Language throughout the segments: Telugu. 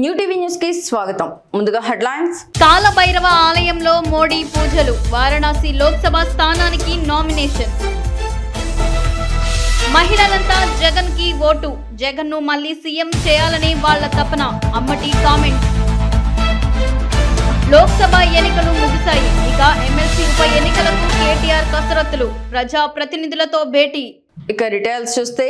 న్యూ టీవీ న్యూస్ కి స్వాగతం. ముందుగా హెడ్లైన్స్. కాలభైరవ ఆలయంలో మోడీ పూజలు. వారణాసి లోక్సభ స్థానానికి నామినేషన్. మహిళలంతా జగన్ కి ఓటు. జగన్ ను మళ్లీ సీఎం చేయాలని వాళ్ల తపన. అమ్మటి కామెంట్స్. లోక్సభ ఎన్నికలు ముగిశాయి. ఇక ఎమ్మెల్సీ ఉప ఎన్నికలకు కేటీఆర్ కసరత్తులు. ప్రజా ప్రతినిధులతో భేటీ. ఇక డీటెయిల్స్ చూస్తే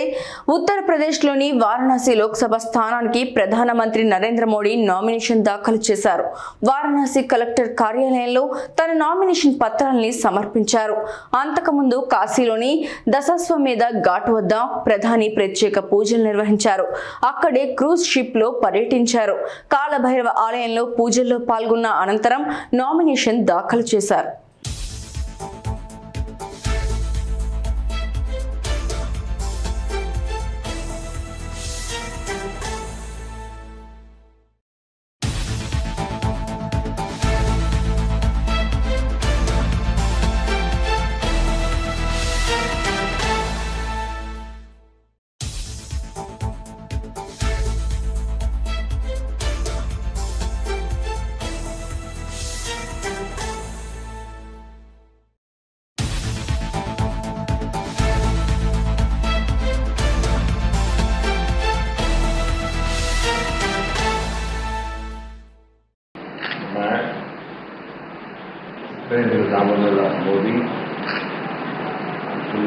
ఉత్తరప్రదేశ్లోని వారణాసి లోక్సభ స్థానానికి ప్రధానమంత్రి నరేంద్ర మోడీ నామినేషన్ దాఖలు చేశారు. వారణాసి కలెక్టర్ కార్యాలయంలో తన నామినేషన్ పత్రాల్ని సమర్పించారు. అంతకుముందు కాశీలోని దశాశ్వమేధ ఘాట్ వద్ద ప్రధాని ప్రత్యేక పూజలు నిర్వహించారు. అక్కడే క్రూజ్ షిప్ లో పర్యటించారు. కాలభైరవ ఆలయంలో పూజల్లో పాల్గొన్న అనంతరం నామినేషన్ దాఖలు చేశారు. नरेंद्र मोदी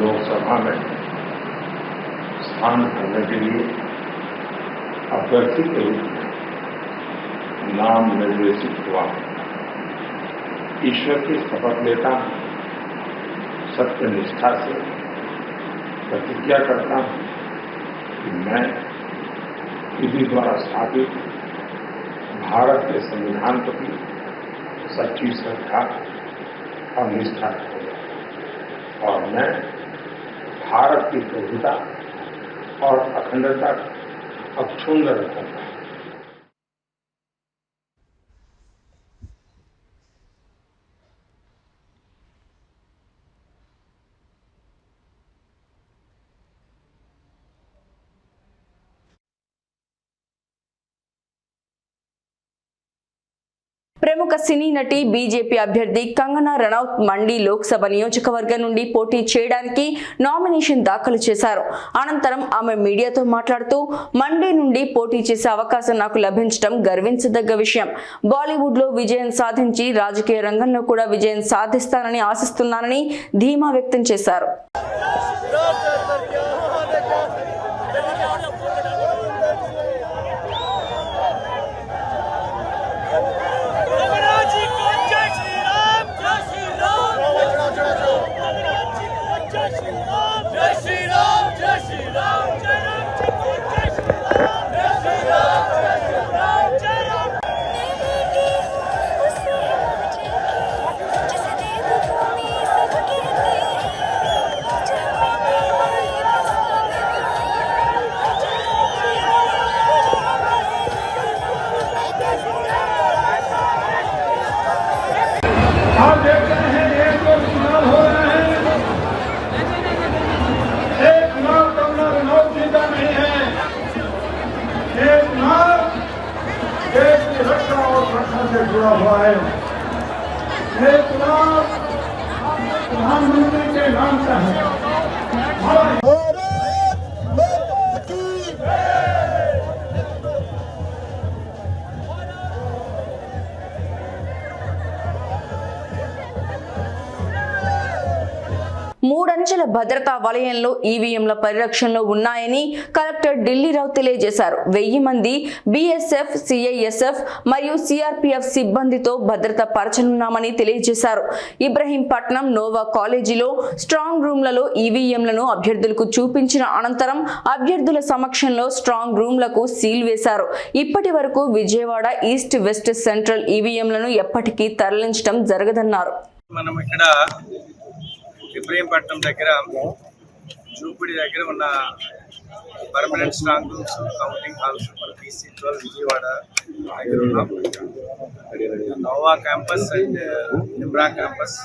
लोकसभा में स्थान करने के लिए अभ्यर्थी के रूप में नाम निर्देशित हुआ। ईश्वर की शपथ लेता हूं, सत्यनिष्ठा से प्रतिज्ञा करता हूं कि मैं विधि द्वारा स्थापित भारत के संविधान प्रति सच्ची श्रद्धा और निष्ठा रखूंगा और मैं भारत की प्रभुता और अखंडता अक्षुण्ण रखूंगा। ప్రముఖ సినీ నటి బీజేపీ అభ్యర్థి కంగనా రనౌత్ మండి లోక్సభ నియోజకవర్గం నుండి పోటీ చేయడానికి నామినేషన్ దాఖలు చేశారు. అనంతరం ఆమె మీడియాతో మాట్లాడుతూ మండి నుండి పోటీ చేసే అవకాశం నాకు లభించడం గర్వించదగ్గ విషయం. బాలీవుడ్ లో విజయం సాధించి రాజకీయ రంగంలో కూడా విజయం సాధిస్తానని ఆశిస్తున్నానని ధీమా వ్యక్తం చేశారు. आप देख रहे हैं एक दो चुनाव हो रहे हैं। एक चुनाव कंगना रनौत जी का नहीं है, एक चुनाव देश की रक्षा और सुरक्षा से जुड़ा हुआ है। एक चुनाव प्रधानमंत्री के नाम का है। మూడంచెల భద్రతా వలయంలో ఈవీఎంల పరిరక్షణలో ఉన్నాయని కలెక్టర్ ఢిల్లీరావు తెలియజేశారు. 1000 మంది బీఎస్ఎఫ్, సిఐఎస్ఎఫ్ మరియు సిఆర్పీఎఫ్ సిబ్బందితో భద్రత పరచనున్నామని తెలియజేశారు. ఇబ్రహీంపట్నం నోవా కాలేజీలో స్ట్రాంగ్ రూమ్లలో ఈవీఎంలను అభ్యర్థులకు చూపించిన అనంతరం అభ్యర్థుల సమక్షంలో స్ట్రాంగ్ రూమ్లకు సీల్ వేశారు. ఇప్పటి వరకు విజయవాడ ఈస్ట్ వెస్ట్ సెంట్రల్ ఈవీఎంలను ఎప్పటికీ తరలించడం జరగదన్నారు. ఇబ్రహీంపట్నం దగ్గర చూపుడి దగ్గర ఉన్న permanent strong rooms, counting halls మన PC12 విజయవాడ దగ్గర ఉన్నాం. Nova campus and Nimra campus,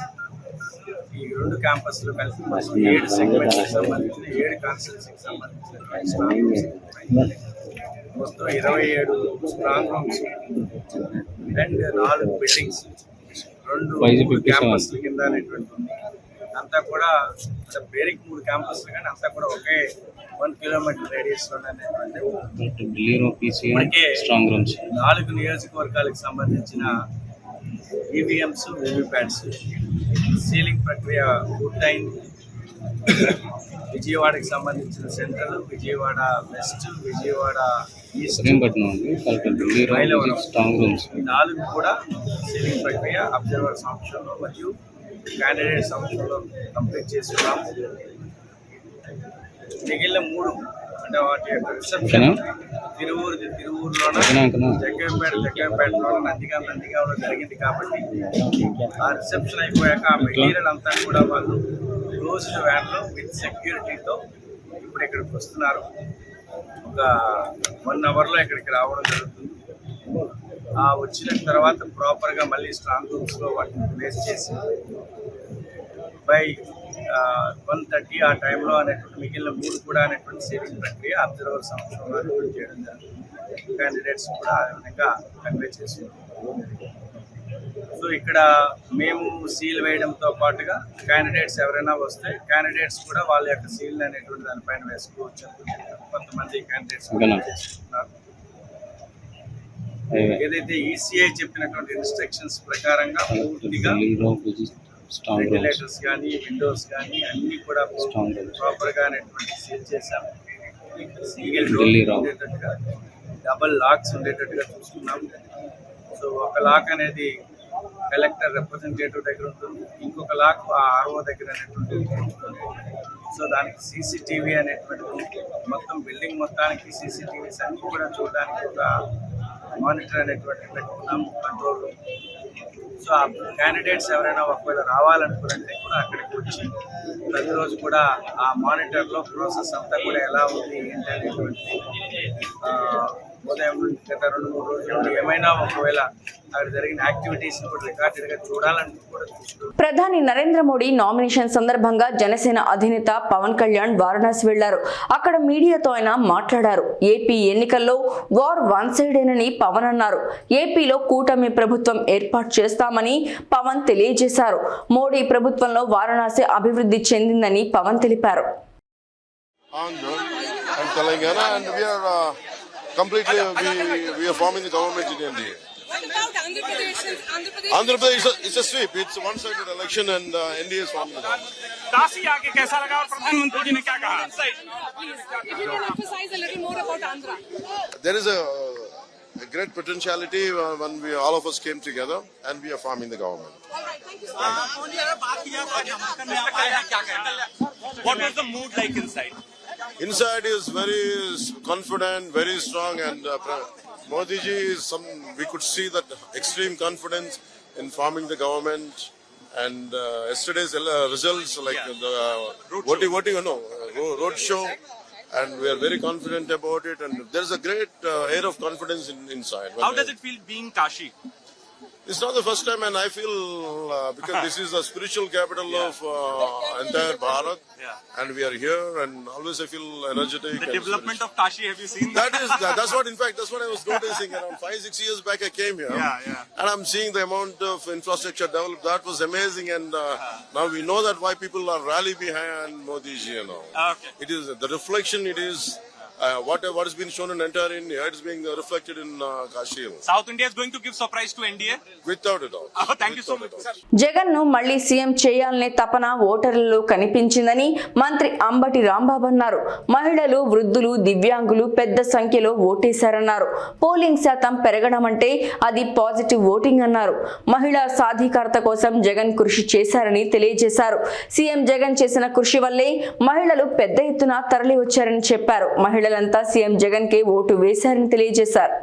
ఈ 2 క్యాంపస్లు కలిసి 7 సెగ్మెంట్స్కి సంబంధించిన 7 కాన్స్టిట్యూన్సీకి సంబంధించిన మొత్తం 27 స్ట్రాంగ్ రూమ్స్ అండ్ 4 బిల్డింగ్స్, 2 క్యాంపస్ల కింద అనేటువంటి ఉంది. అంతా కూడా పేరుకి 3 క్యాంపస్లు, కానీ అంతా కూడా ఒకే 1 కిలోమీటర్ రేడియస్ లో ఇప్పటికే 4 నియోజకవర్గాలకు సంబంధించిన ఈవీఎంస్, వీవీప్యాట్స్ సీలింగ్ ప్రక్రియ పూర్తయింది. విజయవాడకి సంబంధించిన central, Vijayawada west, Vijayawada east, Mylavaram 4 కూడా సీలింగ్ ప్రక్రియ అబ్జర్వర్ సంవత్సరంలో మరియు క్యాండిడేట్ సంవత్సరంలో కంప్లీట్ చేస్తున్నాము. మిగిలిన 3 అంటే వాటి యొక్క రిసెప్షన్ తిరువూరులోన, జగ్గంపేటలోన, నందిగామలో జరిగింది. కాబట్టి ఆ రిసెప్షన్ అయిపోయాక ఆ మెటీరియల్ అంతా కూడా వాళ్ళు క్లోజ్డ్ వ్యాన్లో విత్ సెక్యూరిటీతో ఇప్పుడు ఇక్కడికి వస్తున్నారు. ఒక 1 అవర్లో ఇక్కడికి రావడం జరుగుతుంది. వచ్చిన తర్వాత ప్రాపర్గా మళ్ళీ స్ట్రాంగ్ రూమ్స్లో వాటిని ప్లేస్ చేసి బై 1:30 ఆ టైంలో అనేటువంటి మిగిలిన 3 కూడా అనేటువంటి సీలింగ్ ప్రక్రియ అబ్జర్వర్ సంవత్సరంలో చేయడం జరుగుతుంది. క్యాండిడేట్స్ కూడా ఆ విధంగా కన్వే చేస్తున్నారు. సో ఇక్కడ మేము సీల్ వేయడంతో పాటుగా క్యాండిడేట్స్ ఎవరైనా వస్తే క్యాండిడేట్స్ కూడా వాళ్ళ యొక్క సీల్ అనేటువంటి దానిపైన వేసుకోవచ్చు. కొంతమంది క్యాండిడేట్స్ చేసుకుంటున్నారు. ఏదైతే ఈసీఐ చెప్పినటువంటి ఇన్స్ట్రక్షన్స్ ప్రకారంగా పూర్తిగా వెంటిలేటర్స్ కానీ, విండోస్ కానీ అన్ని కూడా ప్రాపర్గా అనేటువంటి సీల్ చేశాము. సింగిల్ డోర్ ఉండేటట్టుగా, డబల్ లాక్స్ ఉండేటట్టుగా చూసుకున్నాము. సో ఒక లాక్ అనేది కలెక్టర్ రిప్రజెంటేటివ్ దగ్గర ఉంటుంది, ఇంకొక లాక్ ఆర్ఓ దగ్గర అనేటువంటి ఉంటుంది. సో దానికి సీసీటీవీ అనేటువంటి మొత్తం బిల్డింగ్ మొత్తానికి సీసీటీవీస్ అన్ని కూడా చూడడానికి ఒక మానిటర్ అనేటువంటి పెట్టుకున్నాము, కంట్రోల్. సో ఆ క్యాండిడేట్స్ ఎవరైనా ఒకవేళ రావాలనుకున్నట్టే కూడా అక్కడికి వచ్చి ప్రతిరోజు కూడా ఆ మానిటర్లో ప్రాసెస్ అంతా కూడా ఎలా ఉంది ఏంటి అనేటువంటి ఉదయం గత 2-3 రోజులు ఏమైనా ఒకవేళ అక్కడ జరిగిన యాక్టివిటీస్ కూడా రికార్డెడ్గా చూడాలని కూడా చూస్తున్నారు. ప్రధాని నరేంద్ర మోడీ నామినేషన్ సందర్భంగా జనసేన అధినేత పవన్ కళ్యాణ్ వారణాసి వెళ్లారు. అక్కడ మీడియాతో ఆయన మాట్లాడారు. ఏపీ ఎన్నికల్లో వార్ వన్ సైడేనని పవన్ అన్నారు. ఏపీలో కూటమి ప్రభుత్వం ఏర్పాటు చేస్తామని పవన్ తెలియజేశారు. మోడీ ప్రభుత్వంలో వారణాసి అభివృద్ధి చెందిందని పవన్ తెలిపారు. Completely, we are forming the government in India. What about Andhra Pradesh? Andhra Pradesh is a sweep. It's a one-sided election, and NDA is forming the government. Kashi आके कैसा लगा और प्रधानमंत्री जी ने क्या कहा? Please, if you can emphasize a little more about Andhra. There is a great potentiality when all of us came together, and we are forming the government. All right, thank you so much. What was the mood like inside? Inside is very confident, very strong, and Modi ji is we could see that extreme confidence in forming the government. And yesterday's results, like the road show, and we are very confident about it. And there's a great air of confidence inside. How does it feel being Kashi? It's not the first time, and I feel because this is the spiritual capital of entire Bharat, and we are here, and always I feel energetic. The development of Kashi, have you seen that? That's what, in fact, that's what I was noticing. Around 5-6 years back, I came here, and I'm seeing the amount of infrastructure developed. That was amazing, and now we know that why people are rally behind Modi ji. Okay. It is the reflection. It is. What has been shown in entire India, it is being reflected in Kashi. South India is going to give surprise to NDA? Without a doubt. Thank you so much. Jagan ను మళ్లీ సీఎం చేయాలనే తపన ఓటర్లలో కనిపించిందని మంత్రి అంబటి రాంబాబు అన్నారు. మహిళలు, వృద్ధులు, దివ్యాంగులు పెద్ద సంఖ్యలో ఓటేశారన్నారు. పోలింగ్ శాతం పెరగడం అంటే అది పాజిటివ్ ఓటింగ్ అన్నారు. మహిళా సాధికారత కోసం జగన్ కృషి చేశారని తెలియజేశారు. సీఎం జగన్ చేసిన కృషి వల్లే మహిళలు పెద్ద ఎత్తున తరలి వచ్చారని చెప్పారు. మహిళలంతా సీఎం జగన్ కే ఓటు వేశారని తెలియజేశారు.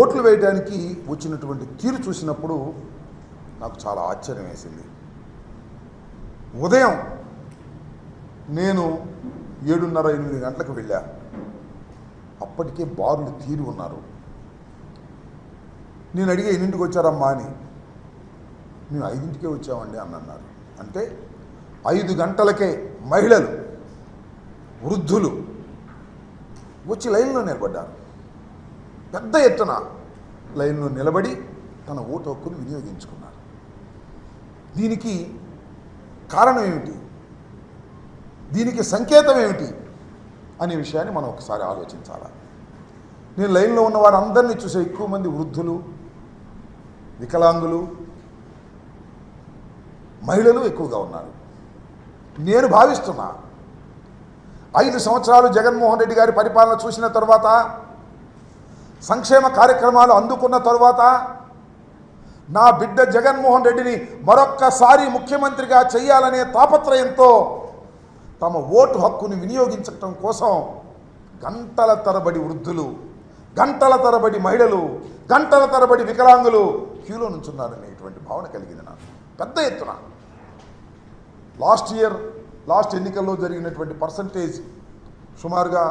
ఓట్లు వేయడానికి వచ్చినటువంటి తీరు చూసినప్పుడు నాకు చాలా ఆశ్చర్యం వేసింది. ఉదయం నేను 7:30-8 గంటలకు వెళ్ళా. అప్పటికే బారులు తీరి ఉన్నారు. నేను అడిగే 8ంటికి వచ్చారమ్మా అని. మేము 5ంటికే వచ్చామండి అని అన్నారు. అంటే 5 గంటలకే మహిళలు, వృద్ధులు వచ్చి లైన్లో నిలబడ్డారు. పెద్ద ఎత్తున లైన్లో నిలబడి తన ఓటు హక్కును వినియోగించుకున్నారు. దీనికి కారణం ఏమిటి, దీనికి సంకేతం ఏమిటి అనే విషయాన్ని మనం ఒకసారి ఆలోచించాలి. నేను లైన్లో ఉన్న వారందరినీ చూసే ఎక్కువ మంది వృద్ధులు, వికలాంగులు, మహిళలు ఎక్కువగా ఉన్నారు. నేను భావిస్తున్నా 5 సంవత్సరాలు జగన్మోహన్ రెడ్డి గారి పరిపాలన చూసిన తర్వాత, సంక్షేమ కార్యక్రమాలు అందుకున్న తరువాత, నా బిడ్డ జగన్మోహన్ రెడ్డిని మరొక్కసారి ముఖ్యమంత్రిగా చేయాలనే తాపత్రయంతో తమ ఓటు హక్కుని వినియోగించడం కోసం గంటల తరబడి వృద్ధులు, గంటల తరబడి మహిళలు, గంటల తరబడి వికలాంగులు క్యూలో నుంచున్నారనేటువంటి భావన కలిగింది నాకు పెద్ద ఎత్తున. లాస్ట్ ఎన్నికల్లో జరిగినటువంటి పర్సంటేజ్ సుమారుగా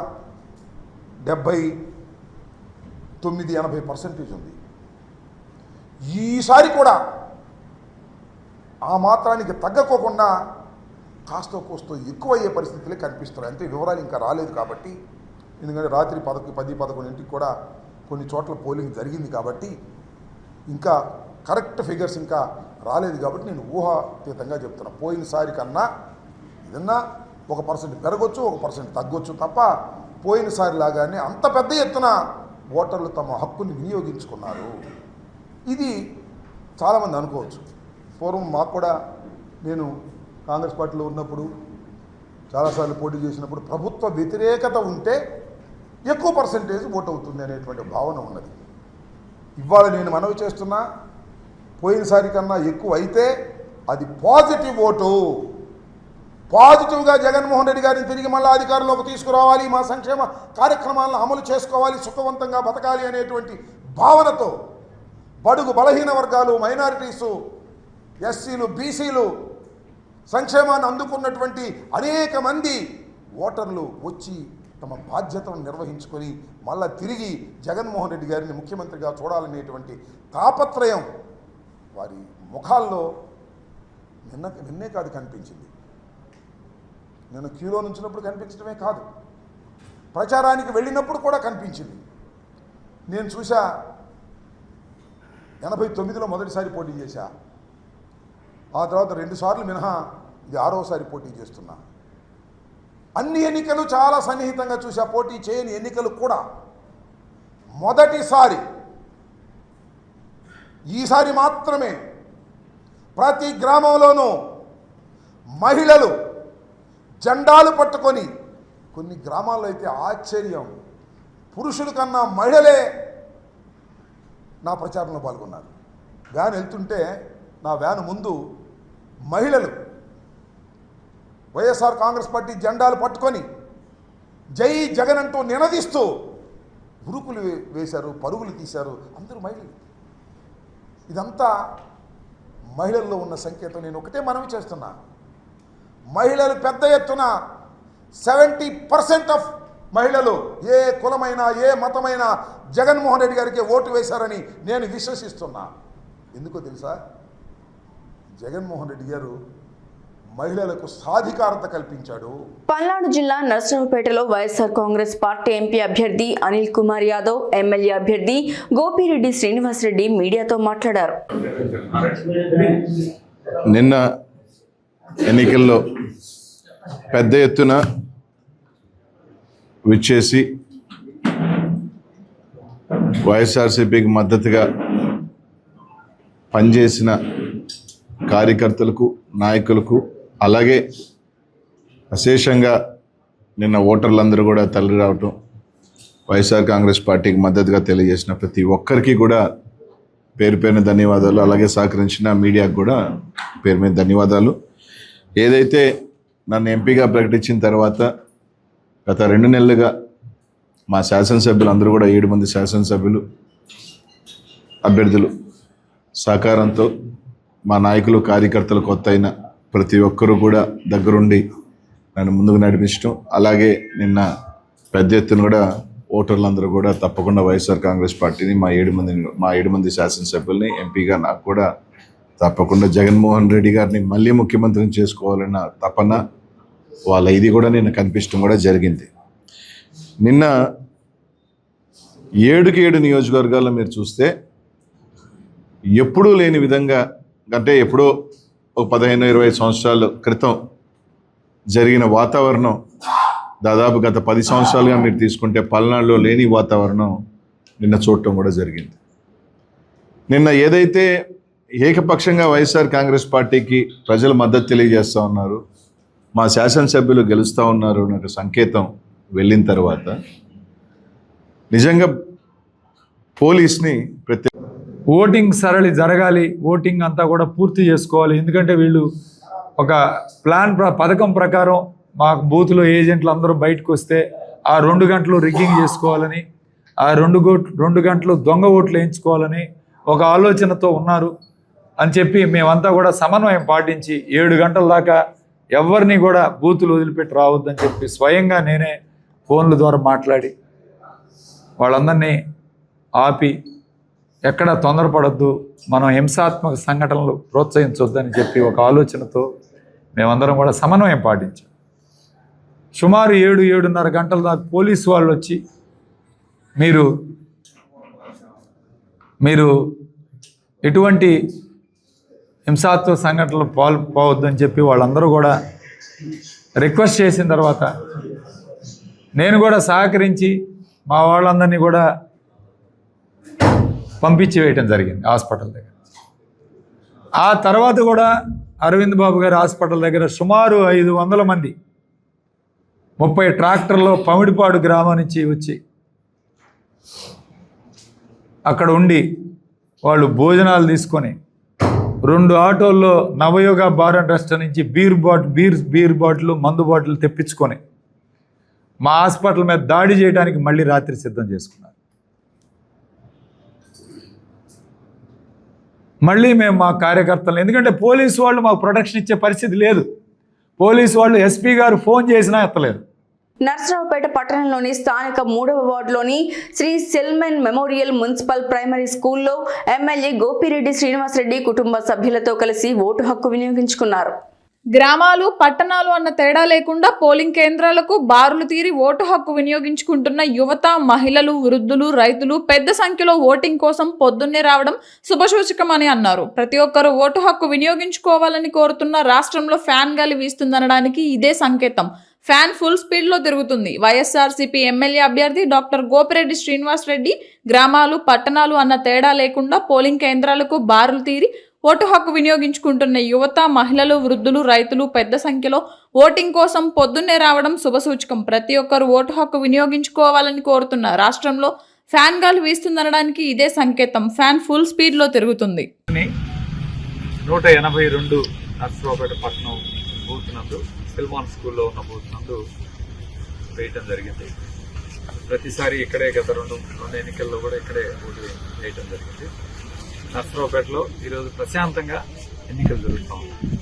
79-80% ఉంది. ఈసారి కూడా ఆ మాత్రానికి తగ్గకోకుండా కాస్తో కోస్తో ఎక్కువయ్యే పరిస్థితులే కనిపిస్తున్నాయి. అంటే వివరాలు ఇంకా రాలేదు కాబట్టి, ఎందుకంటే రాత్రి 10-11 కూడా కొన్ని చోట్ల పోలింగ్ జరిగింది కాబట్టి ఇంకా కరెక్ట్ ఫిగర్స్ ఇంకా రాలేదు కాబట్టి నేను ఊహాతీతంగా చెప్తున్నా. పోయినసారి కన్నా ఏదన్నా 1% పెరగొచ్చు, 1% తగ్గొచ్చు తప్ప పోయినసారి లాగానే అంత పెద్ద ఎత్తున ఓటర్లు తమ హక్కుని వినియోగించుకున్నారు. ఇది చాలామంది అనుకోవచ్చు. పూర్వం మాకు కూడా, నేను కాంగ్రెస్ పార్టీలో ఉన్నప్పుడు చాలాసార్లు పోటీ చేసినప్పుడు ప్రభుత్వ వ్యతిరేకత ఉంటే ఎక్కువ పర్సంటేజ్ ఓటు అవుతుంది అనేటువంటి భావన ఉన్నది. ఇవాళ నేను మనవి చేస్తున్నా, పోయినసారి కన్నా ఎక్కువ అయితే అది పాజిటివ్ ఓటు. పాజిటివ్గా జగన్మోహన్ రెడ్డి గారిని తిరిగి మళ్ళీ అధికారంలోకి తీసుకురావాలి, మా సంక్షేమ కార్యక్రమాలను అమలు చేసుకోవాలి, సుఖవంతంగా బతకాలి అనేటువంటి భావనతో బడుగు బలహీన వర్గాలు, మైనారిటీసు, ఎస్సీలు, బీసీలు, సంక్షేమాన్ని అందుకున్నటువంటి అనేక మంది ఓటర్లు వచ్చి తమ బాధ్యతను నిర్వహించుకొని మళ్ళా తిరిగి జగన్మోహన్ రెడ్డి గారిని ముఖ్యమంత్రిగా చూడాలనేటువంటి తాపత్రయం వారి ముఖాల్లో నిన్నే కాదు కనిపించింది. నిన్న క్యూలో నుంచినప్పుడు కనిపించడమే కాదు, ప్రచారానికి వెళ్ళినప్పుడు కూడా కనిపించింది. నేను చూసా, 89లో మొదటిసారి పోటీ చేశా, ఆ తర్వాత 2 సార్లు మినహా ఇది 6వసారి పోటీ చేస్తున్నా. అన్ని ఎన్నికలు చాలా సన్నిహితంగా చూసా, పోటీ చేయని ఎన్నికలు కూడా. మొదటిసారి ఈసారి మాత్రమే ప్రతి గ్రామంలోనూ మహిళలు జెండాలు పట్టుకొని, కొన్ని గ్రామాల్లో అయితే ఆశ్చర్యం, పురుషుల కన్నా మహిళలే నా ప్రచారంలో పాల్గొన్నారు. వ్యాన్ వెళ్తుంటే నా వ్యాన్ ముందు మహిళలు వైఎస్ఆర్ కాంగ్రెస్ పార్టీ జెండాలు పట్టుకొని జై జగన్ అంటూ నినదిస్తూ ఉరుకులు వేశారు, పరుగులు తీశారు. అందరూ మహిళలు. ఇదంతా మహిళల్లో ఉన్న సంకేతం. నేను ఒకటే మనవి చేస్తున్నా, మహిళలు పెద్ద ఎత్తున 70% ఆఫ్ మహిళలు ఏ కులమైనా ఏ మతమైనా జగన్మోహన్ రెడ్డి గారికి ఓటు వేశారని నేను విశ్వసిస్తున్నా. ఎందుకో తెలుసా, జగన్మోహన్ రెడ్డి గారు మహిళలకు సాధికారత కల్పించాడు. పల్నాడు జిల్లా నర్సరావుపేటలో వైఎస్ఆర్ కాంగ్రెస్ పార్టీ ఎంపీ అభ్యర్థి అనిల్ కుమార్ యాదవ్, ఎమ్మెల్యే అభ్యర్థి గోపిరెడ్డి శ్రీనివాసరెడ్డి మీడియాతో మాట్లాడారు. నిన్న ఎన్నికల్లో పెద్ద ఎత్తున విచ్చేసి వైఎస్ఆర్సీపీకి మద్దతుగా పనిచేసిన కార్యకర్తలకు, నాయకులకు, అలాగే అశేషంగా నిన్న ఓటర్లందరూ కూడా తరలి రావటం, వైఎస్ఆర్ కాంగ్రెస్ పార్టీకి మద్దతుగా తెలియజేసిన ప్రతి ఒక్కరికి కూడా పేరు పేరున ధన్యవాదాలు. అలాగే సహకరించిన మీడియాకు కూడా పేరు మీద ధన్యవాదాలు. ఏదైతే నన్ను ఎంపీగా ప్రకటించిన తర్వాత గత 2 నెలలుగా మా శాసనసభ్యులు అందరూ కూడా 7 మంది శాసనసభ్యులు అభ్యర్థులు సహకారంతో, మా నాయకులు, కార్యకర్తలు, కొత్త అయిన ప్రతి ఒక్కరూ కూడా దగ్గరుండి నన్ను ముందుకు నడిపించడం, అలాగే నిన్న పెద్ద ఎత్తున కూడా ఓటర్లందరూ కూడా తప్పకుండా వైఎస్ఆర్ కాంగ్రెస్ పార్టీని మా 7 మంది శాసనసభ్యుల్ని ఎంపీగా నాకు కూడా తప్పకుండా జగన్మోహన్ రెడ్డి గారిని మళ్ళీ ముఖ్యమంత్రిని చేసుకోవాలన్న తపన వాళ్ళ ఇది కూడా నిన్న కనిపించడం కూడా జరిగింది. నిన్న 7 నియోజకవర్గాల్లో మీరు చూస్తే ఎప్పుడూ లేని విధంగా, అంటే ఎప్పుడో ఒక 15-20 సంవత్సరాల క్రితం జరిగిన వాతావరణం దాదాపు గత 10 సంవత్సరాలుగా మీరు తీసుకుంటే పల్నాడులో లేని వాతావరణం నిన్న చూడటం కూడా జరిగింది. నిన్న ఏదైతే ఏకపక్షంగా వైఎస్ఆర్ కాంగ్రెస్ పార్టీకి ప్రజలు మద్దతు తెలియజేస్తూ ఉన్నారు, మా శాసనసభ్యులు గెలుస్తూ ఉన్నారు నాకు సంకేతం వెళ్ళిన తర్వాత నిజంగా పోలీస్ని ఓటింగ్ సరళి జరగాలి, ఓటింగ్ అంతా కూడా పూర్తి చేసుకోవాలి. ఎందుకంటే వీళ్ళు ఒక పథకం ప్రకారం మా బూత్లో ఏజెంట్లు అందరూ బయటకు వస్తే ఆ 2 గంటలు రిగ్గింగ్ చేసుకోవాలని, ఆ 2 గంటలు దొంగ ఓట్లు వేయించుకోవాలని ఒక ఆలోచనతో ఉన్నారు అని చెప్పి మేమంతా కూడా సమన్వయం పాటించి 7 గంటల దాకా ఎవరిని కూడా బూతులు వదిలిపెట్టి రావద్దని చెప్పి స్వయంగా నేనే ఫోన్ల ద్వారా మాట్లాడి వాళ్ళందరినీ ఆపి ఎక్కడ తొందరపడద్దు, మనం హింసాత్మక సంఘటనలు ప్రోత్సహించొద్దని చెప్పి ఒక ఆలోచనతో మేమందరం కూడా సమన్వయం పాటించాం. సుమారు 7-7:30 గంటల దాకా పోలీసు వాళ్ళు వచ్చి మీరు ఎటువంటి హింసాత్మక సంఘటనలు పాల్పోవద్దని చెప్పి వాళ్ళందరూ కూడా రిక్వెస్ట్ చేసిన తర్వాత నేను కూడా సహకరించి మా వాళ్ళందరినీ కూడా పంపించి వేయటం జరిగింది హాస్పిటల్ దగ్గర. ఆ తర్వాత కూడా అరవింద్ బాబు గారి హాస్పిటల్ దగ్గర సుమారు 500 మంది 30 ట్రాక్టర్లో పమిడిపాడు గ్రామం నుంచి వచ్చి అక్కడ ఉండి వాళ్ళు భోజనాలు తీసుకొని 2 ఆటోల్లో నవయోగ బార్ అండ్ రెస్టారెంట్ నుంచి బీర్ బాటిల్ మందు బాటిల్ తెప్పించుకొని మా హాస్పిటల్ మీద దాడి చేయడానికి మళ్ళీ రాత్రి సిద్ధం చేసుకున్నారు. మళ్ళీ మేము మా కార్యకర్తలు, ఎందుకంటే పోలీసు వాళ్ళు మాకు ప్రొటెక్షన్ ఇచ్చే పరిస్థితి లేదు, పోలీసు వాళ్ళు ఎస్పీ గారు ఫోన్ చేసినా ఎత్తలేదు. నర్సరావుపేట పట్టణంలోని స్థానిక 3వ వార్డులోని శ్రీ సెల్మెన్ మెమోరియల్ మున్సిపల్ ప్రైమరీ స్కూల్లో ఎమ్మెల్యే గోపిరెడ్డి శ్రీనివాసరెడ్డి కుటుంబ సభ్యులతో కలిసి ఓటు హక్కు వినియోగించుకున్నారు. గ్రామాలు పట్టణాలు అన్న తేడా లేకుండా పోలింగ్ కేంద్రాలకు బారులు తీరి ఓటు హక్కు వినియోగించుకుంటున్న యువత, మహిళలు, వృద్ధులు, రైతులు పెద్ద సంఖ్యలో ఓటింగ్ కోసం పొద్దున్నే రావడం శుభసూచకమని అన్నారు. ప్రతి ఒక్కరూ ఓటు హక్కు వినియోగించుకోవాలని కోరుతున్న రాష్ట్రంలో ఫ్యాన్ గాలి వీస్తుందనడానికి ఇదే సంకేతం. ఫ్యాన్ ఫుల్ స్పీడ్లో తిరుగుతుంది. వైఎస్ఆర్సీపీ ఎమ్మెల్యే అభ్యర్థి డాక్టర్ గోపిరెడ్డి శ్రీనివాసరెడ్డి గ్రామాలు పట్టణాలు అన్న తేడా లేకుండా పోలింగ్ కేంద్రాలకు బారులు తీరి ఓటు హక్కు వినియోగించుకుంటున్న యువత, మహిళలు, వృద్ధులు, రైతులు పెద్ద సంఖ్యలో ఓటింగ్ కోసం పొద్దున్నే రావడం శుభసూచకం. ప్రతి ఒక్కరు ఓటు హక్కు వినియోగించుకోవాలని కోరుతున్న రాష్ట్రంలో ఫ్యాన్ గాలి వీస్తుందనడానికి ఇదే సంకేతం. ఫ్యాన్ ఫుల్ స్పీడ్లో తిరుగుతుంది. 182 నర్సరావుపేట పట్టణం బూత్ నందు సెల్మాన్ స్కూల్లో ఉన్న బూత్ నందు వేయటం జరిగింది. ప్రతిసారి ఇక్కడే గత రెండు ఎన్నికల్లో కూడా ఇక్కడే ఓటు వేయటం జరిగింది. నర్సరావుపేటలో ఈరోజు ప్రశాంతంగా ఎన్నికలు జరుగుతూ ఉన్నాయి.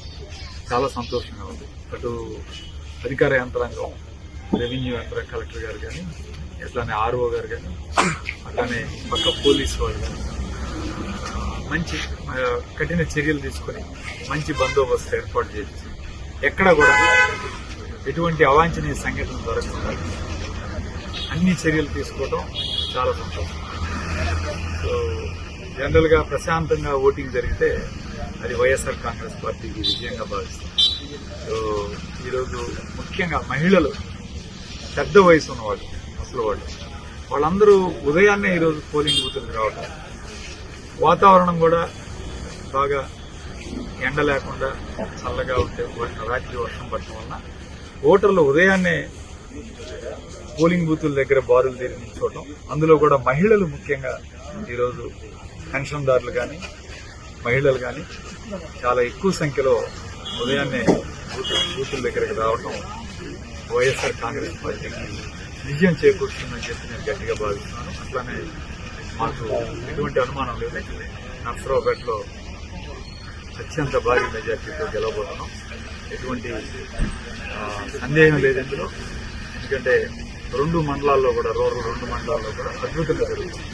చాలా సంతోషంగా ఉంది. అటు అధికార యంత్రాంగం, రెవెన్యూ యంత్రాంగం, కలెక్టర్ గారు కానీ, అట్లానే ఆర్ఓ గారు కానీ, అట్లానే పక్క పోలీసు వాళ్ళు కానీ మంచి కఠిన చర్యలు తీసుకొని మంచి బందోబస్తు ఏర్పాటు చేసి ఎక్కడ కూడా ఎటువంటి అవాంఛనీయ సంఘటనలు జరగకుండా అన్ని చర్యలు తీసుకోవడం చాలా సంతోషం. సో జనరల్గా ప్రశాంతంగా ఓటింగ్ జరిగితే అది వైఎస్ఆర్ కాంగ్రెస్ పార్టీకి విజయంగా భావిస్తాం. సో ఈరోజు ముఖ్యంగా మహిళలు, పెద్ద వయసు ఉన్నవాళ్ళు, ముసలివాళ్ళు, వాళ్ళందరూ ఉదయాన్నే ఈరోజు పోలింగ్ బూత్లకు రావడం, వాతావరణం కూడా బాగా ఎండ లేకుండా చల్లగా ఉంటే రాత్రి వర్షం పడటం వలన ఓటర్లు ఉదయాన్నే పోలింగ్ బూతుల దగ్గర బారులు తీరి నిల్చోవడం, అందులో కూడా మహిళలు ముఖ్యంగా ఈరోజు పెన్షన్దారులు కానీ మహిళలు కానీ చాలా ఎక్కువ సంఖ్యలో ఉదయాన్నే బూతుల దగ్గరకు రావడం వైఎస్ఆర్ కాంగ్రెస్ పార్టీకి విజయం చేకూరుతుందని చెప్పి నేను గట్టిగా భావిస్తున్నాను. అట్లానే మాకు ఎటువంటి అనుమానం లేదు, నర్సరావుపేటలో అత్యంత భారీ మెజార్టీతో గెలవబోతున్నాం. ఎటువంటి సందేహం లేదు ఇందులో. ఎందుకంటే 2 మండలాల్లో కూడా, రూరల్ 2 మండలాల్లో కూడా అద్భుతంగా జరుగుతుంది.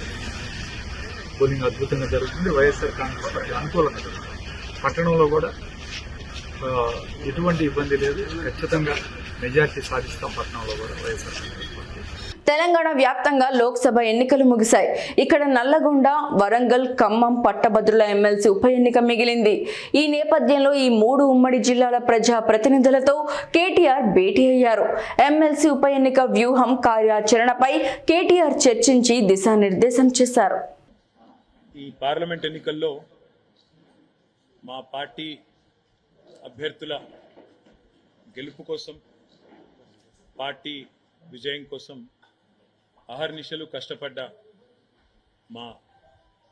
పోలింగ్ అద్భుతంగా జరుగుతుంది. వైఎస్ఆర్ కాంగ్రెస్ పార్టీ అనుకూలంగా జరుగుతుంది. పట్టణంలో కూడా ఎటువంటి ఇబ్బంది లేదు. ఖచ్చితంగా మెజార్టీ సాధిస్తాం పట్టణంలో కూడా వైఎస్ఆర్ కాంగ్రెస్ పార్టీ. తెలంగాణ వ్యాప్తంగా లోక్సభ ఎన్నికలు ముగిశాయి. ఇక్కడ నల్లగొండ, వరంగల్, ఖమ్మం పట్టభద్రుల ఎమ్మెల్సీ ఉప ఎన్నిక మిగిలింది. ఈ నేపథ్యంలో ఈ 3 ఉమ్మడి జిల్లాల ప్రజా ప్రతినిధులతో కేటీఆర్ భేటీ అయ్యారు. ఎమ్మెల్సీ ఉప ఎన్నిక వ్యూహం, కార్యాచరణపై కేటీఆర్ చర్చించి దిశానిర్దేశం చేశారు. ఈ పార్లమెంట్ ఎన్నికల్లో మా పార్టీ అభ్యర్థుల గెలుపు కోసం, పార్టీ విజయం కోసం అహర్నిశలు కష్టపడ్డ మా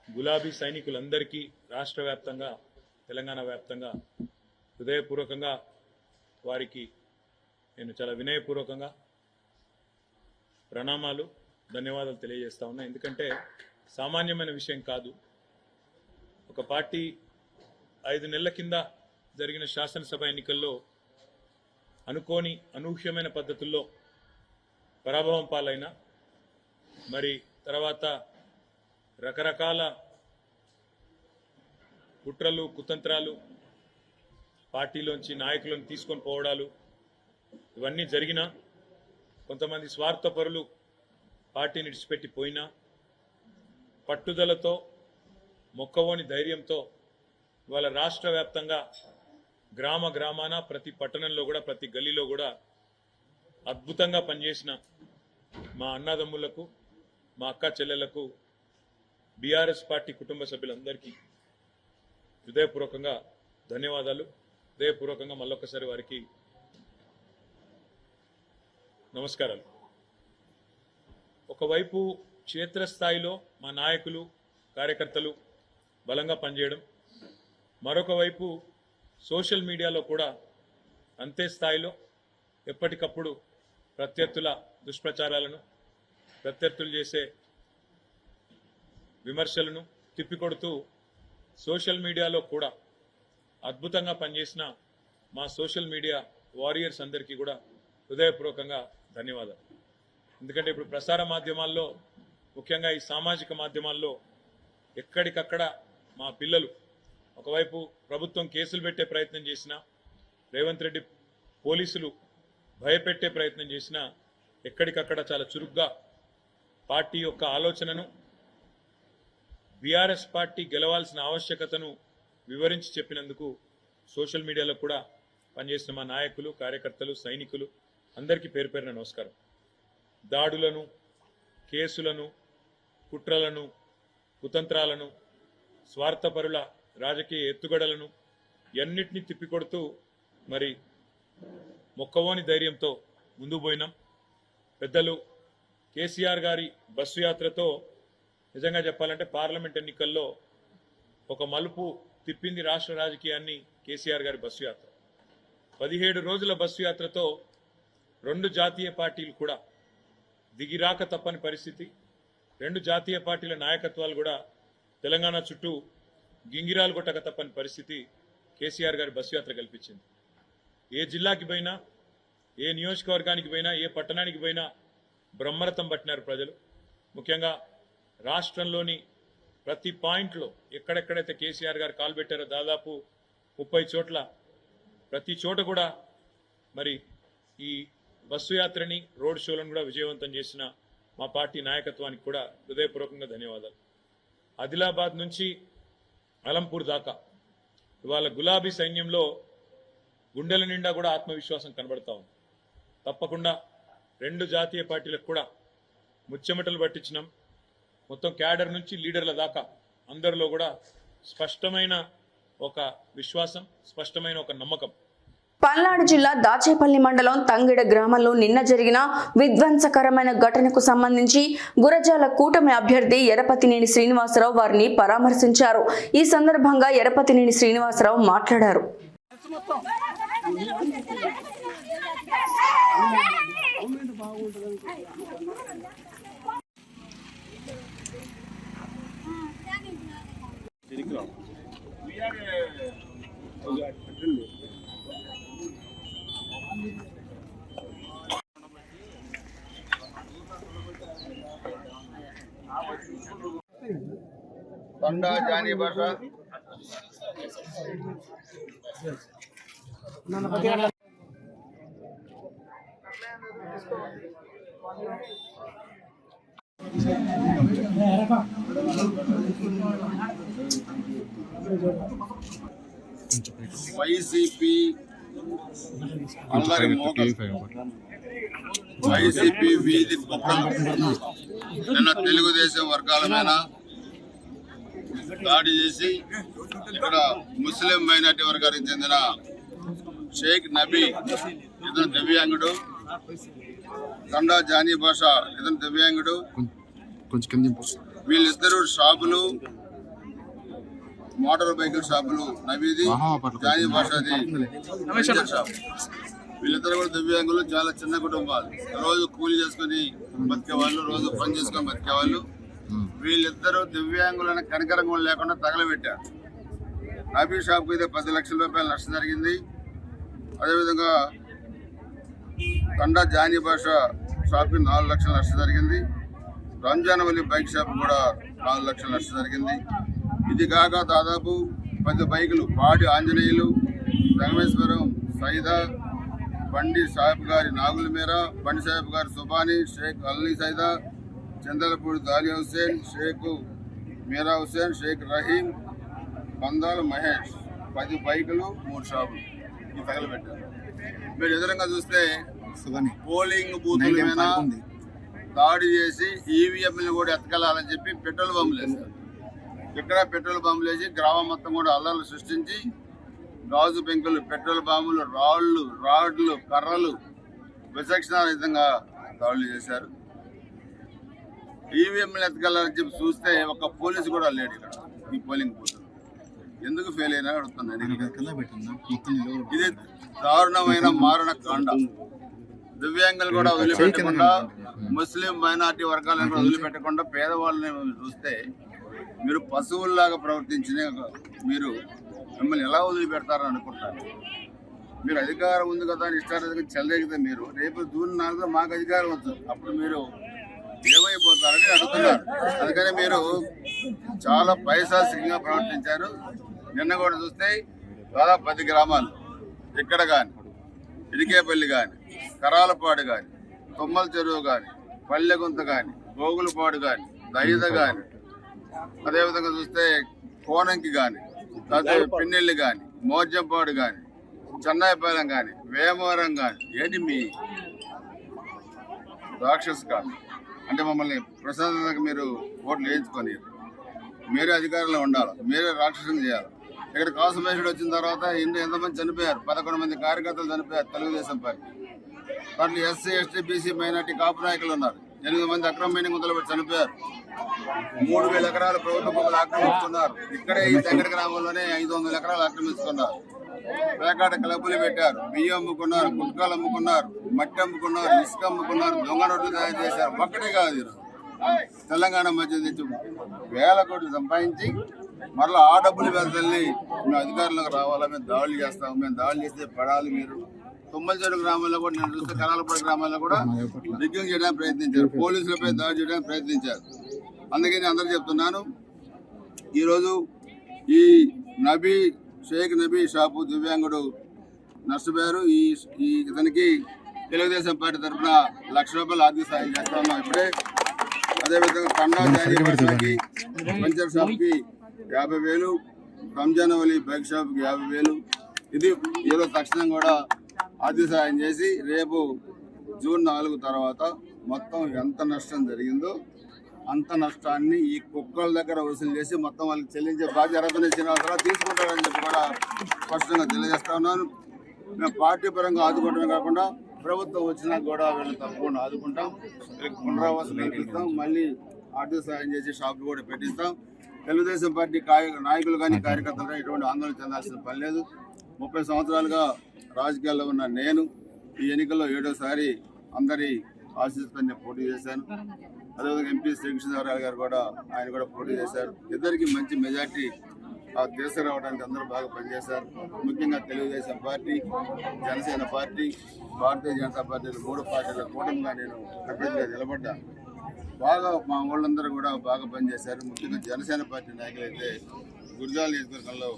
గులాబీ సైనికులందరికీ రాష్ట్ర వ్యాప్తంగా, తెలంగాణ వ్యాప్తంగా హృదయపూర్వకంగా వారికి నేను చాలా వినయపూర్వకంగా ప్రణామాలు, ధన్యవాదాలు తెలియజేస్తా ఉన్నా. ఎందుకంటే సామాన్యమైన విషయం కాదు. ఒక పార్టీ 5 నెలల కింద జరిగిన శాసనసభ ఎన్నికల్లో అనుకోని అనూహ్యమైన పద్ధతుల్లో పరాభవం పాలైన, మరి తర్వాత రకరకాల కుట్రలు, కుతంత్రాలు, పార్టీలోంచి నాయకులను తీసుకొని పోవడాలు ఇవన్నీ జరిగినా, కొంతమంది స్వార్థపరులు పార్టీని విడిచిపెట్టి పోయినా, పట్టుదలతో, మొక్కవోని ధైర్యంతో ఇవాళ రాష్ట్ర వ్యాప్తంగా గ్రామ గ్రామాన, ప్రతి పట్టణంలో కూడా, ప్రతి గల్లీలో కూడా అద్భుతంగా పనిచేసిన మా అన్నదమ్ములకు, మా అక్క చెల్లెలకు, బీఆర్ఎస్ పార్టీ కుటుంబ సభ్యులందరికీ హృదయపూర్వకంగా ధన్యవాదాలు. హృదయపూర్వకంగా మళ్ళొక్కసారి వారికి నమస్కారాలు. ఒకవైపు క్షేత్రస్థాయిలో మా నాయకులు, కార్యకర్తలు బలంగా పనిచేయడం, మరొక వైపు సోషల్ మీడియాలో కూడా అంతే స్థాయిలో ఎప్పటికప్పుడు ప్రత్యర్థుల దుష్ప్రచారాలను, ప్రత్యర్థులు చేసే విమర్శలను తిప్పికొడుతూ సోషల్ మీడియాలో కూడా అద్భుతంగా పనిచేసిన మా సోషల్ మీడియా వారియర్స్ అందరికీ కూడా హృదయపూర్వకంగా ధన్యవాదాలు. ఎందుకంటే ఇప్పుడు ప్రసార మాధ్యమాల్లో, ముఖ్యంగా ఈ సామాజిక మాధ్యమాల్లో ఎక్కడికక్కడ మా పిల్లలు ఒకవైపు ప్రభుత్వం కేసులు పెట్టే ప్రయత్నం చేసినా, రేవంత్ రెడ్డి పోలీసులు భయపెట్టే ప్రయత్నం చేసినా, ఎక్కడికక్కడ చాలా చురుగ్గా పార్టీ యొక్క ఆలోచనను, బీఆర్ఎస్ పార్టీ గెలవాల్సిన ఆవశ్యకతను వివరించి చెప్పినందుకు సోషల్ మీడియాలో కూడా పనిచేసిన మా నాయకులు, కార్యకర్తలు, సైనికులు అందరికీ పేరు పేరున నమస్కారం. దాడులను, కేసులను, కుట్రలను, కుతంత్రాలను, స్వార్థపరుల రాజకీయ ఎత్తుగడలను ఎన్నిటినీ తిప్పికొడుతూ మరి మొక్కవోని ధైర్యంతో ముందుకు పోయినాం. పెద్దలు కేసీఆర్ గారి బస్సు యాత్రతో నిజంగా చెప్పాలంటే పార్లమెంట్ ఎన్నికల్లో ఒక మలుపు తిప్పింది రాష్ట్ర రాజకీయాన్ని కేసీఆర్ గారి బస్సు యాత్ర. 17 రోజుల బస్సు యాత్రతో 2 జాతీయ పార్టీలు కూడా దిగిరాక తప్పని పరిస్థితి. 2 జాతీయ పార్టీల నాయకత్వాలు కూడా తెలంగాణ చుట్టూ గింగిరాలు కొట్టక తప్పని పరిస్థితి కేసీఆర్ గారి బస్సు యాత్ర కల్పించింది. ఏ జిల్లాకి పోయినా, ఏ నియోజకవర్గానికి పోయినా, ఏ పట్టణానికి పోయినా బ్రహ్మరథం పట్టినారు ప్రజలు. ముఖ్యంగా రాష్ట్రంలోని ప్రతి పాయింట్లో ఎక్కడెక్కడైతే కేసీఆర్ గారు కాలు పెట్టారో దాదాపు 30 చోట్ల, ప్రతి చోట కూడా మరి ఈ బస్సు యాత్రని, రోడ్ షోలను కూడా విజయవంతం చేసిన మా పార్టీ నాయకత్వానికి కూడా హృదయపూర్వకంగా ధన్యవాదాలు. ఆదిలాబాద్ నుంచి అలంపూర్ దాకా ఇవాళ గులాబీ సైన్యంలో గుండెల నిండా కూడా ఆత్మవిశ్వాసం కనబడతా ఉంది. తప్పకుండా 2 జాతీయ పార్టీలకు కూడా ముచ్చెమటలు పట్టించినాం. మొత్తం క్యాడర్ నుంచి లీడర్ల దాకా అందరిలో కూడా స్పష్టమైన ఒక విశ్వాసం, స్పష్టమైన ఒక నమ్మకం. పల్నాడు జిల్లా దాచేపల్లి మండలం తంగిడ గ్రామంలో నిన్న జరిగిన విధ్వంసకరమైన ఘటనకు సంబంధించి గురజాల కూటమి అభ్యర్థి ఎరపతినేని శ్రీనివాసరావు వారిని పరామర్శించారు. ఈ సందర్భంగా ఎరపతినేని శ్రీనివాసరావు మాట్లాడారు. తండా జానీ భాష వైసీపీ అల్లరి వైసీపీ వీధి కుక్కలు నిన్న తెలుగుదేశం వర్గాల మీద దాడి చేసి ఇక్కడ ముస్లిం మైనార్టీ వర్గానికి చెందిన షేక్ నబీ ఇతను దివ్యాంగుడు, తండా జానీ భాష ఇతను దివ్యాంగుడు. వీళ్ళిద్దరూ షాపులు, మోటార్ బైకుల షాపులు, నబీది జానీ భాషది షాప్. వీళ్ళిద్దరు కూడా దివ్యాంగులు, చాలా చిన్న కుటుంబాలు, రోజు కూలి చేసుకుని బతికేవాళ్ళు, రోజు పని చేసుకొని బతికేవాళ్ళు. వీళ్ళిద్దరూ దివ్యాంగులను కనికరం కూడా లేకుండా తగలబెట్టారు. నబీ షాప్కి అయితే 10 లక్షల రూపాయల నష్టం జరిగింది. అదేవిధంగా తండా జానీ భాష షాప్కి 4 లక్షల నష్టం జరిగింది. రంజాన్ వల్లి బైక్ షాప్ కూడా 4 లక్షల నష్టం జరిగింది. ఇది కాక దాదాపు 10 బైకులు, పాడి ఆంజనేయులు, రంగమేశ్వరం సైదా, బండి సాహెబ్ గారి నాగుల మీర, బండి సాహెబ్ గారి సుబానీ, షేక్ అల్లీ సైదా, చందలపూడి దాలి హుసేన్, షేక్ మీరా హుసేన్, షేక్ రహీం, బందాల మహేష్, 10 బైకులు, 3 షాపులు ఈ తగలబెట్టారు. మీరు ఎదురుగా చూస్తే పోలింగ్ బూతుల మీద దాడి చేసి ఈవీఎంలను కూడా ఎత్తకెళ్లాలని చెప్పి పెట్రోల్ బంబులు వేశారు. ఇక్కడ పెట్రోల్ బంబులు వేసి గ్రామం మొత్తం కూడా అల్లర్లు సృష్టించి గాజు పెంకులు, పెట్రోల్ బాంబులు, రాడ్లు, కర్రలు విచక్షణారహితంగా దాడులు చేశారు. ఈవీఎంలు ఎత్తకెళ్లాలని చెప్పి చూస్తే ఒక పోలీసు కూడా లేడు ఇక్కడ ఈ పోలింగ్ బూత్. ఎందుకు ఫెయిల్ అయినా అడుగుతున్నాను. ఇది దారుణమైన మారణ కాండ. దివ్యాంగులు కూడా వదిలిపెట్టకుండా, ముస్లిం మైనార్టీ వర్గాలను కూడా వదిలిపెట్టకుండా పేదవాళ్ళని చూస్తే మీరు పశువుల్లాగా ప్రవర్తించిన మీరు మిమ్మల్ని ఎలా వదిలిపెడతారని అనుకుంటారు. మీరు అధికారం ఉంది కదా అని ఇష్టార్థంగా చెల్లగితే మీరు రేపు జూన్ 4 మాకు అధికారం వచ్చు, అప్పుడు మీరు ఏమైపోతారని అడుగుతున్నారు. అందుకని మీరు చాలా పైశాసికంగా ప్రవర్తించారు. నిన్న కూడా చూస్తే దాదాపు 10 గ్రామాలు, ఇక్కడ కానీ ఇడికేపల్లి కానీ, కరాలపాడు కానీ, తుమ్మల చెరువు కానీ, పల్లెగుంత కానీ, గోగులపాడు కానీ, దైద కానీ, అదేవిధంగా చూస్తే కోనంకి కానీ, పిన్నెల్లి కానీ, మోర్జంపాడు కానీ, చెన్నాయిపాలెం కానీ, వేమవరం కానీ, ఏంటి మీ రాక్షసు కాదు అంటే మమ్మల్ని ప్రశాంతంగా మీరు ఓట్లు వేయించుకొని మీరే అధికారంలో ఉండాలి, మీరే రాక్షసం చేయాలి. ఇక్కడ కాసుమేషుడు వచ్చిన తర్వాత ఎంతమంది చనిపోయారు? 11 మంది కార్యకర్తలు చనిపోయారు తెలుగుదేశం పార్టీ. దాంట్లో ఎస్సీ, ఎస్టీ, బీసీ, మైనార్టీ కాపు నాయకులు ఉన్నారు. 8 మంది అక్రమ మైనింగ్ మొదలుపెట్టి చనిపోయారు. 3000 ఎకరాల ప్రభుత్వ భూములు ఆక్రమించుకున్నారు. ఇక్కడే ఈ దగ్గర గ్రామంలోనే 500 ఎకరాలు ఆక్రమించుకున్నారు. పేకాట క్లబ్బులు పెట్టారు, బియ్యం అమ్ముకున్నారు, గుట్కాలు అమ్ముకున్నారు, మట్టి అమ్ముకున్నారు, ఇసుక అమ్ముకున్నారు, దొంగ నోట్లు తయారు చేశారు. ఒక్కటే కాదు, తెలంగాణ మధ్య తెచ్చి 1000 కోట్లు సంపాదించి మరలా ఆ డబ్బులు వెళ్తల్ని మేము అధికారంలోకి రావాలా, మేము దాడులు చేస్తాము, మేము దాడులు చేస్తే పడాలి. మీరు తుమ్మలచెరు గ్రామంలో కూడా నేను చూస్తే కరాలపాడు గ్రామాల్లో కూడా రిగ్గింగ్ చేయడానికి ప్రయత్నించారు, పోలీసులపై దాడి చేయడానికి ప్రయత్నించారు. అందుకని అందరూ చెప్తున్నాను, ఈరోజు ఈ షేక్ నబీ షాపు దివ్యాంగుడు నష్టపోయారు. ఈ ఇతనికి తెలుగుదేశం పార్టీ తరఫున 1 లక్ష రూపాయలు ఆర్థిక సాయం చేస్తా ఉన్నాం ఇప్పుడే. అదేవిధంగా తండా జానీ పంచర్ షాప్కి 50,000, రంజాన్ వలి బైక్ షాప్కి 50,000. ఇది ఏదో తక్షణం కూడా ఆర్థిక సాయం చేసి రేపు జూన్ 4 తర్వాత మొత్తం ఎంత నష్టం జరిగిందో అంత నష్టాన్ని ఈ కుక్కల దగ్గర వసూలు చేసి మొత్తం వాళ్ళకి చెల్లించే బాధ్యత తర్వాత తీసుకుంటారని చెప్పి కూడా స్పష్టంగా తెలియజేస్తా ఉన్నాను. మేము పార్టీ పరంగా ఆదుకోవడమే కాకుండా ప్రభుత్వం వచ్చినా కూడా వీళ్ళని తప్పకుండా ఆదుకుంటాం. వీళ్ళకి పునరావాసం కల్పిస్తాం, మళ్ళీ ఆర్థిక సాయం చేసి షాపులు కూడా పెట్టిస్తాం. తెలుగుదేశం పార్టీ నాయకులు కానీ కార్యకర్తలు కానీ ఎటువంటి ఆందోళన చెందాల్సిన పని లేదు. 30 సంవత్సరాలుగా రాజకీయాల్లో ఉన్న నేను ఈ ఎన్నికల్లో 7వ సారి అందరి ఆశీస్సుతో పోటీ చేశాను. అదేవిధంగా ఎంపీ శ్రీకృష్ణదేవరాయలు గారు కూడా ఆయన కూడా పోటీ చేశారు. ఇద్దరికి మంచి మెజార్టీ తీసుకురావడానికి అందరూ బాగా పనిచేశారు. ముఖ్యంగా తెలుగుదేశం పార్టీ, జనసేన పార్టీ, భారతీయ జనతా పార్టీలు 3 పార్టీల కూటమిగా నేను అభ్యర్థిగా నిలబడ్డాను. బాగా మా వాళ్ళందరూ కూడా బాగా పనిచేశారు. ముఖ్యంగా జనసేన పార్టీ నాయకులు అయితే గురజాల నియోజకవర్గంలో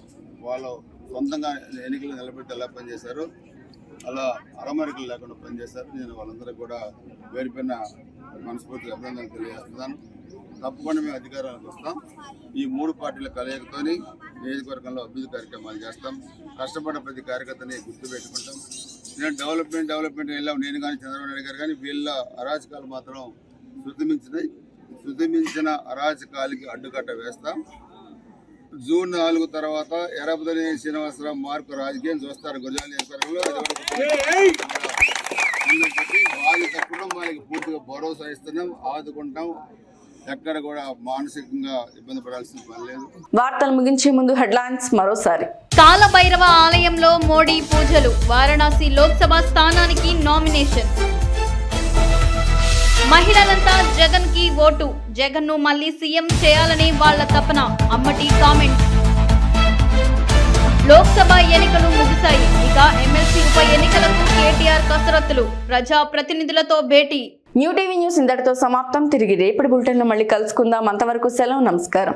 వాళ్ళు సొంతంగా ఎన్నికలు నిలబెట్టి ఎలా పనిచేశారు అలా అరమరికలు లేకుండా పనిచేశారు. నేను వాళ్ళందరూ కూడా వేరుపైన మనస్ఫూర్తిగా అభినందనలు తెలియజేస్తున్నాను. తప్పకుండా మేము అధికారానికి వస్తాం. ఈ 3 పార్టీల కలయికతోని నియోజకవర్గంలో అభివృద్ధి కార్యక్రమాలు చేస్తాం. కష్టపడ్డ ప్రతి కార్యకర్తని గుర్తుపెట్టుకుంటాం. నేను డెవలప్మెంట్ వెళ్ళాం, నేను కానీ చంద్రబాబు నాయుడు గారు కానీ, వీళ్ళ అరాచకాలు మాత్రం శృతిమించిన అరాచకాలకి అడ్డుకట్ట వేస్తాం. జూన్ 4 తర్వాత ఎర్రబదని శ్రీనివాసరావు మార్పు రాజకీయం చూస్తారు గురజాల నియోజకవర్గంలో. వాళ్ళ కుటుంబాలకి పూర్తిగా భరోసా ఇస్తున్నాం, ఆదుకుంటాం. ఎక్కడ కూడా మానసికంగా ఇబ్బంది పడాల్సిన పని లేదు. వార్తలు ముగించే ముందు హెడ్లైన్స్ మరోసారి. కాలభైరవ ఆలయంలో మోడీ పూజలు, వారణాసి లోక్సభ స్థానానికి నామినేషన్. మహిళలంతా జగన్ కి ఓటు, జగన్ ను మళ్లీ సీఎం చేయాలని వాళ్ల తపన, అమ్మటి కామెంట్. లోక్సభ ఎన్నికలు ముగిశాయి, ఇక ఎమ్మెల్సీ ఉప ఎన్నికలకు కేటీఆర్ కసరత్తులు, ప్రజా ప్రతినిధులతో భేటీ. న్యూ టీవీ న్యూస్ ఇంతటితో సమాప్తం. తిరిగి రేపటి బులెటిన్లో మళ్ళీ కలుసుకుందాం. అంతవరకు సెలవు, నమస్కారం.